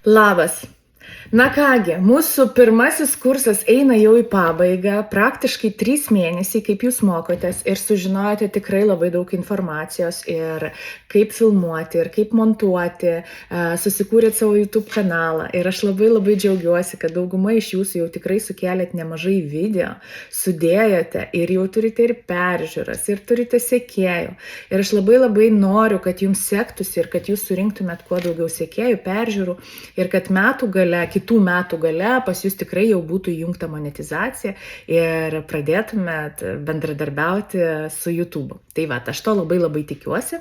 Labas. Na kągi, mūsų pirmasis kursas eina jau į pabaigą, praktiškai 3 mėnesiai, kaip jūs mokotės ir sužinojote tikrai labai daug informacijos ir kaip filmuoti, ir kaip montuoti, susikūrėt savo YouTube kanalą ir aš labai džiaugiuosi, kad dauguma iš jūsų jau tikrai sukėlėt nemažai video, sudėjote ir jau turite ir peržiūras, ir turite sekėjų. Ir aš labai noriu, kad jums sektųsi ir kad jūs surinktumėt kuo daugiau sekėjų, peržiūrų ir kad kitų metų gale pas jūs tikrai jau būtų įjungta monetizacija ir pradėtumėt bendradarbiauti su YouTube. Tai va, aš to labai tikiuosi.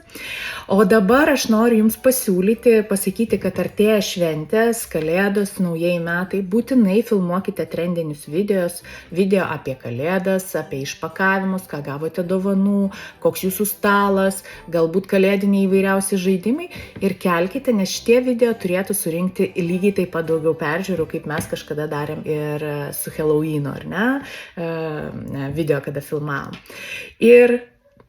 O dabar aš noriu jums pasakyti, kad artėja šventės, kalėdos, naujieji metai. Būtinai filmuokite trendinius video apie kalėdas, apie išpakavimus, ką gavote dovanų, koks jūsų stalas, galbūt kalėdiniai įvairiausi žaidimai ir kelkite, nes šitie video turėtų surinkti lygiai taip pat daugiau peržiūrų, kaip mes kažkada darėm ir su Halloweenu, ar ne, video, kada filmavom. Ir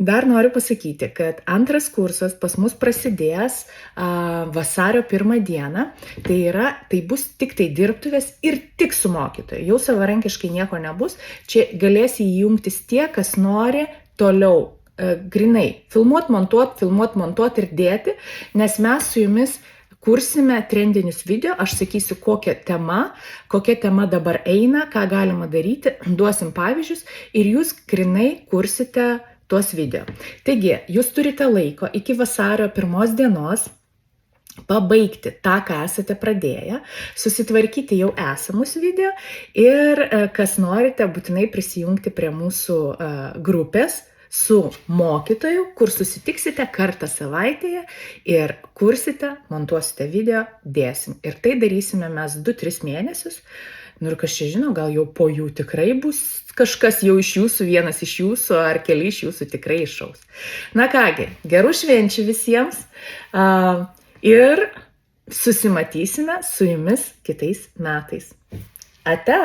dar noriu pasakyti, kad antras kursas pas mus prasidės vasario 1 dieną, tai bus tik tai dirbtuvės ir tik su mokytoju, jau savarankiškai nieko nebus, čia galės įjungtis tie, kas nori toliau grinai filmuot, montuot ir dėti, nes mes su jumis kursime trendinius video, aš sakysiu, kokia tema dabar eina, ką galima daryti, duosim pavyzdžius ir jūs grinai kursite tuos video. Taigi, jūs turite laiko iki vasario 1 dienos pabaigti tą, ką esate pradėję, susitvarkyti jau esamus video ir kas norite, būtinai prisijungti prie mūsų grupės su mokytoju, kur susitiksite kartą savaitėje ir kursite, montuosite video, dėsim. Ir tai darysime mes 2-3 mėnesius. Ir kas čia žino, gal jau po jų tikrai bus kažkas jau iš jūsų, vienas iš jūsų ar keli iš jūsų tikrai iššaus. Na kągi, gerų švenčių visiems ir susimatysime su jumis kitais metais. Ate!